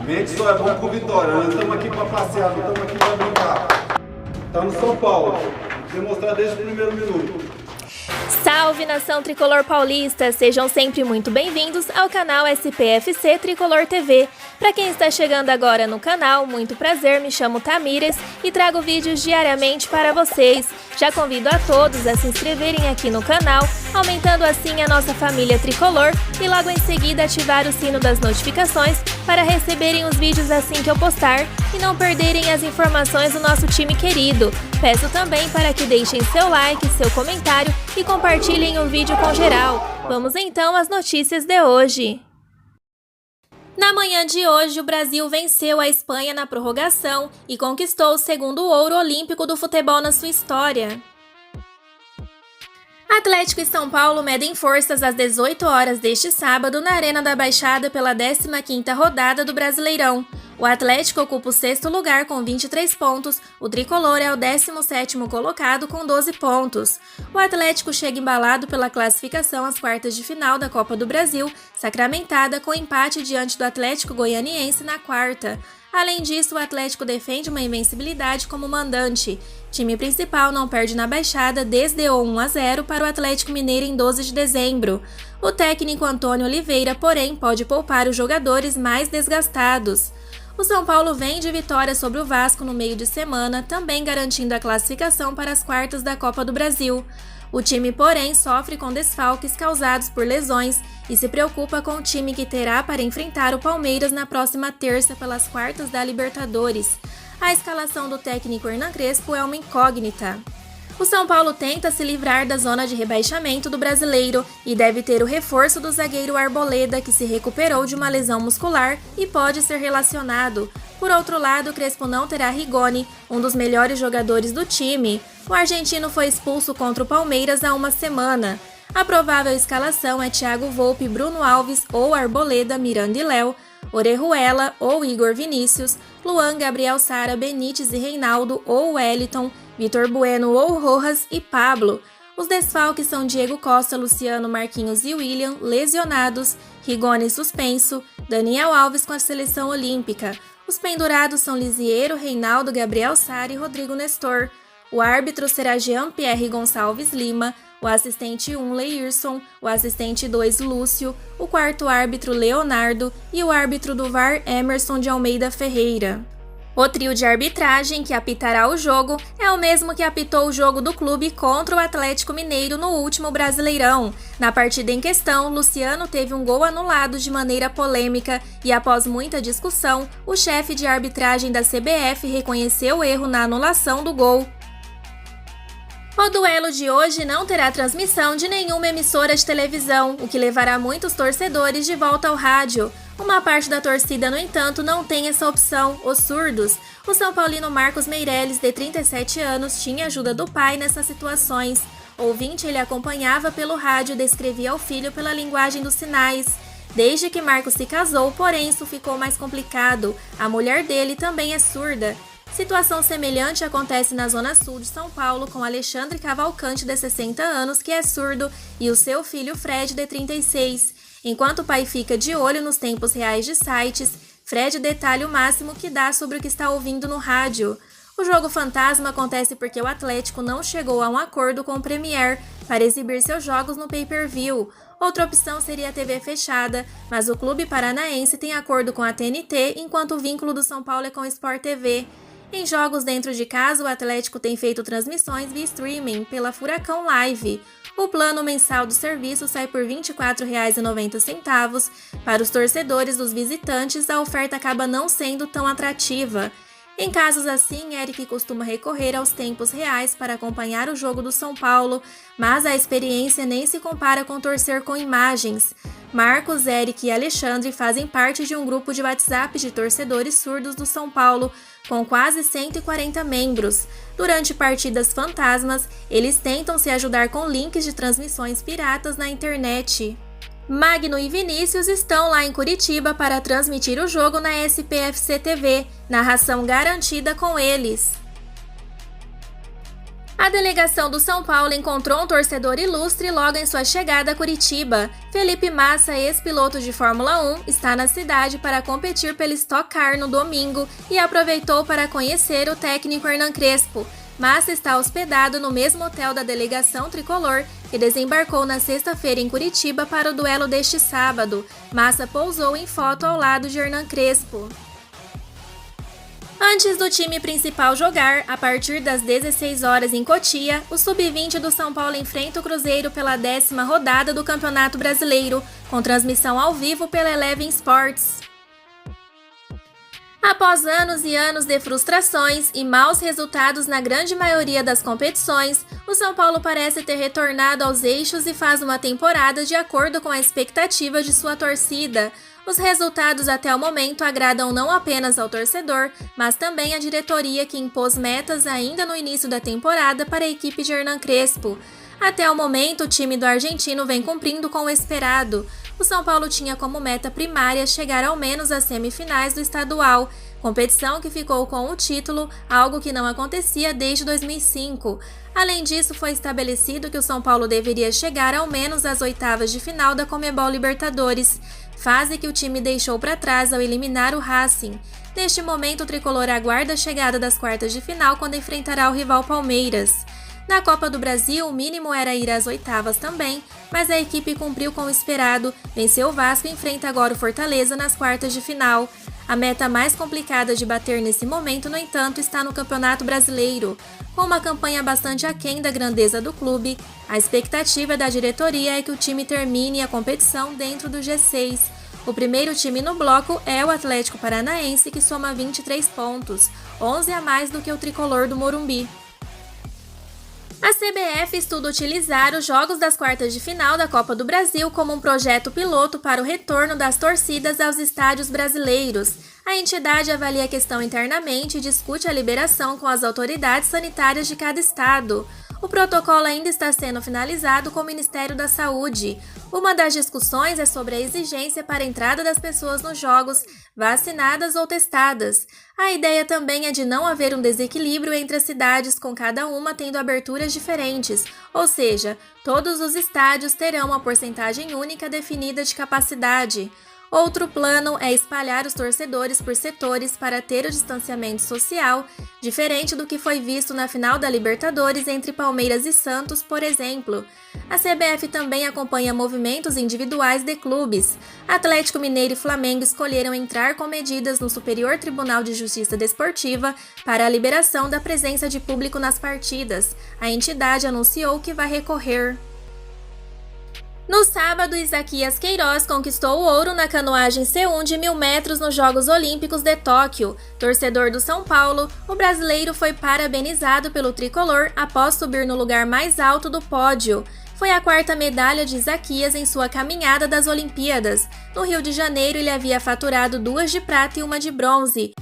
Mente só é bom com vitória. Nós estamos aqui para passear, não estamos aqui para brincar. Tá no São Paulo. Demonstrar desde o primeiro minuto. Salve, nação tricolor paulista! Sejam sempre muito bem-vindos ao canal SPFC Tricolor TV. Para quem está chegando agora no canal, muito prazer, me chamo Tamires e trago vídeos diariamente para vocês. Já convido a todos a se inscreverem aqui no canal, aumentando assim a nossa família tricolor e logo em seguida ativar o sino das notificações para receberem os vídeos assim que eu postar e não perderem as informações do nosso time querido. Peço também para que deixem seu like, seu comentário e compartilhem o vídeo com geral. Vamos então às notícias de hoje. Na manhã de hoje, o Brasil venceu a Espanha na prorrogação e conquistou o segundo ouro olímpico do futebol na sua história. Atlético e São Paulo medem forças às 18 horas deste sábado na Arena da Baixada pela 15ª rodada do Brasileirão. O Atlético ocupa o 6º lugar com 23 pontos, o Tricolor é o 17º colocado com 12 pontos. O Atlético chega embalado pela classificação às quartas de final da Copa do Brasil, sacramentada com empate diante do Atlético Goianiense na quarta. Além disso, o Atlético defende uma invencibilidade como mandante. Time principal não perde na Baixada desde o 1-0 para o Atlético Mineiro em 12 de dezembro. O técnico Antônio Oliveira, porém, pode poupar os jogadores mais desgastados. O São Paulo vem de vitória sobre o Vasco no meio de semana, também garantindo a classificação para as quartas da Copa do Brasil. O time, porém, sofre com desfalques causados por lesões e se preocupa com o time que terá para enfrentar o Palmeiras na próxima terça pelas quartas da Libertadores. A escalação do técnico Hernan Crespo é uma incógnita. O São Paulo tenta se livrar da zona de rebaixamento do Brasileiro e deve ter o reforço do zagueiro Arboleda, que se recuperou de uma lesão muscular e pode ser relacionado. Por outro lado, Crespo não terá Rigoni, um dos melhores jogadores do time. O argentino foi expulso contra o Palmeiras há uma semana. A provável escalação é Thiago Volpi, Bruno Alves ou Arboleda, Miranda e Léo, Orejuela ou Igor Vinícius, Luan, Gabriel Sara, Benítez e Reinaldo ou Wellington, Vitor Bueno ou Rojas e Pablo. Os desfalques são Diego Costa, Luciano, Marquinhos e William, lesionados, Rigoni suspenso, Daniel Alves com a seleção olímpica. Os pendurados são Lisiero, Reinaldo, Gabriel Sara e Rodrigo Nestor. O árbitro será Jean-Pierre Gonçalves Lima, o assistente 1 Leirson, o assistente 2 Lúcio, o quarto árbitro Leonardo e o árbitro do VAR Emerson de Almeida Ferreira. O trio de arbitragem que apitará o jogo é o mesmo que apitou o jogo do clube contra o Atlético Mineiro no último Brasileirão. Na partida em questão, Luciano teve um gol anulado de maneira polêmica e, após muita discussão, o chefe de arbitragem da CBF reconheceu o erro na anulação do gol. O duelo de hoje não terá transmissão de nenhuma emissora de televisão, o que levará muitos torcedores de volta ao rádio. Uma parte da torcida, no entanto, não tem essa opção, os surdos. O são paulino Marcos Meireles, de 37 anos, tinha ajuda do pai nessas situações. Ouvinte, ele acompanhava pelo rádio e descrevia ao filho pela linguagem dos sinais. Desde que Marcos se casou, porém, isso ficou mais complicado. A mulher dele também é surda. Situação semelhante acontece na zona sul de São Paulo com Alexandre Cavalcante, de 60 anos, que é surdo, e o seu filho Fred, de 36. Enquanto o pai fica de olho nos tempos reais de sites, Fred detalha o máximo que dá sobre o que está ouvindo no rádio. O jogo fantasma acontece porque o Atlético não chegou a um acordo com o Premier para exibir seus jogos no pay-per-view. Outra opção seria a TV fechada, mas o clube paranaense tem acordo com a TNT, enquanto o vínculo do São Paulo é com o Sport TV. Em jogos dentro de casa, o Atlético tem feito transmissões via streaming pela Furacão Live. O plano mensal do serviço sai por R$ 24,90. Para os torcedores dos visitantes, a oferta acaba não sendo tão atrativa. Em casos assim, Eric costuma recorrer aos tempos reais para acompanhar o jogo do São Paulo, mas a experiência nem se compara com torcer com imagens. Marcos, Eric e Alexandre fazem parte de um grupo de WhatsApp de torcedores surdos do São Paulo, com quase 140 membros. Durante partidas fantasmas, eles tentam se ajudar com links de transmissões piratas na internet. Magno e Vinícius estão lá em Curitiba para transmitir o jogo na SPFC TV, narração garantida com eles. A delegação do São Paulo encontrou um torcedor ilustre logo em sua chegada a Curitiba. Felipe Massa, ex-piloto de Fórmula 1, está na cidade para competir pela Stock Car no domingo e aproveitou para conhecer o técnico Hernan Crespo. Massa está hospedado no mesmo hotel da delegação tricolor e desembarcou na sexta-feira em Curitiba para o duelo deste sábado. Massa pousou em foto ao lado de Hernan Crespo. Antes do time principal jogar, a partir das 16 horas em Cotia, o Sub-20 do São Paulo enfrenta o Cruzeiro pela 10ª rodada do Campeonato Brasileiro, com transmissão ao vivo pela Eleven Sports. Após anos e anos de frustrações e maus resultados na grande maioria das competições, o São Paulo parece ter retornado aos eixos e faz uma temporada de acordo com a expectativa de sua torcida. Os resultados até o momento agradam não apenas ao torcedor, mas também à diretoria que impôs metas ainda no início da temporada para a equipe de Hernan Crespo. Até o momento, o time do argentino vem cumprindo com o esperado. O São Paulo tinha como meta primária chegar ao menos às semifinais do estadual, competição que ficou com o título, algo que não acontecia desde 2005. Além disso, foi estabelecido que o São Paulo deveria chegar ao menos às oitavas de final da Conmebol Libertadores, fase que o time deixou para trás ao eliminar o Racing. Neste momento, o tricolor aguarda a chegada das quartas de final quando enfrentará o rival Palmeiras. Na Copa do Brasil, o mínimo era ir às oitavas também, mas a equipe cumpriu com o esperado, venceu o Vasco e enfrenta agora o Fortaleza nas quartas de final. A meta mais complicada de bater nesse momento, no entanto, está no Campeonato Brasileiro. Com uma campanha bastante aquém da grandeza do clube, a expectativa da diretoria é que o time termine a competição dentro do G6. O primeiro time no bloco é o Atlético Paranaense, que soma 23 pontos, 11 a mais do que o tricolor do Morumbi. A CBF estuda utilizar os jogos das quartas de final da Copa do Brasil como um projeto piloto para o retorno das torcidas aos estádios brasileiros. A entidade avalia a questão internamente e discute a liberação com as autoridades sanitárias de cada estado. O protocolo ainda está sendo finalizado com o Ministério da Saúde. Uma das discussões é sobre a exigência para a entrada das pessoas nos jogos, vacinadas ou testadas. A ideia também é de não haver um desequilíbrio entre as cidades, com cada uma tendo aberturas diferentes, ou seja, todos os estádios terão uma porcentagem única definida de capacidade. Outro plano é espalhar os torcedores por setores para ter o distanciamento social, diferente do que foi visto na final da Libertadores entre Palmeiras e Santos, por exemplo. A CBF também acompanha movimentos individuais de clubes. Atlético Mineiro e Flamengo escolheram entrar com medidas no Superior Tribunal de Justiça Desportiva para a liberação da presença de público nas partidas. A entidade anunciou que vai recorrer. No sábado, Isaquias Queiroz conquistou o ouro na canoagem C1 de 1.000 metros nos Jogos Olímpicos de Tóquio. Torcedor do São Paulo, o brasileiro foi parabenizado pelo tricolor após subir no lugar mais alto do pódio. Foi a 4ª medalha de Isaquias em sua caminhada das Olimpíadas. No Rio de Janeiro, ele havia faturado 2 de prata e 1 de bronze.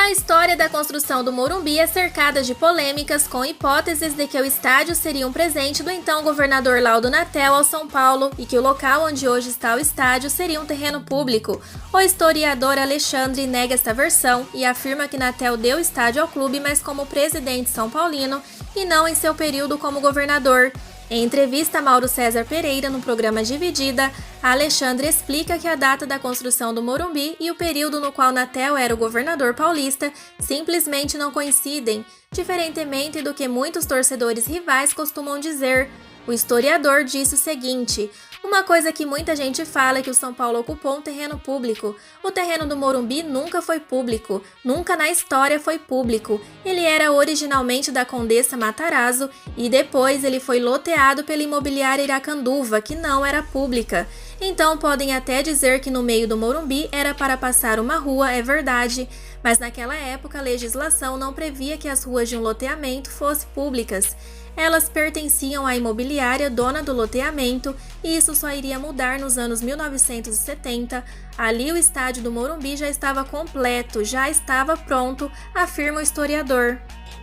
A história da construção do Morumbi é cercada de polêmicas, com hipóteses de que o estádio seria um presente do então governador Laudo Natel ao São Paulo e que o local onde hoje está o estádio seria um terreno público. O historiador Alexandre nega esta versão e afirma que Natel deu o estádio ao clube, mas como presidente são paulino e não em seu período como governador. Em entrevista a Mauro César Pereira no programa Dividida, Alexandre explica que a data da construção do Morumbi e o período no qual Natel era o governador paulista simplesmente não coincidem, diferentemente do que muitos torcedores rivais costumam dizer. O historiador disse o seguinte: uma coisa que muita gente fala é que o São Paulo ocupou um terreno público. O terreno do Morumbi nunca foi público, nunca na história foi público. Ele era originalmente da Condessa Matarazzo e depois ele foi loteado pela imobiliária Iracanduva, que não era pública. Então podem até dizer que no meio do Morumbi era para passar uma rua, é verdade, mas naquela época a legislação não previa que as ruas de um loteamento fossem públicas. Elas pertenciam à imobiliária dona do loteamento e isso só iria mudar nos anos 1970. Ali o estádio do Morumbi já estava completo, já estava pronto, afirma o historiador.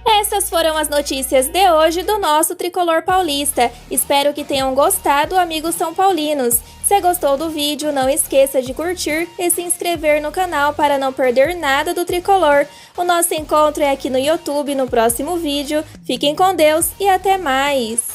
Essas foram as notícias de hoje do nosso Tricolor Paulista. Espero que tenham gostado, amigos são paulinos. Se gostou do vídeo, não esqueça de curtir e se inscrever no canal para não perder nada do Tricolor. O nosso encontro é aqui no YouTube no próximo vídeo. Fiquem com Deus e até mais!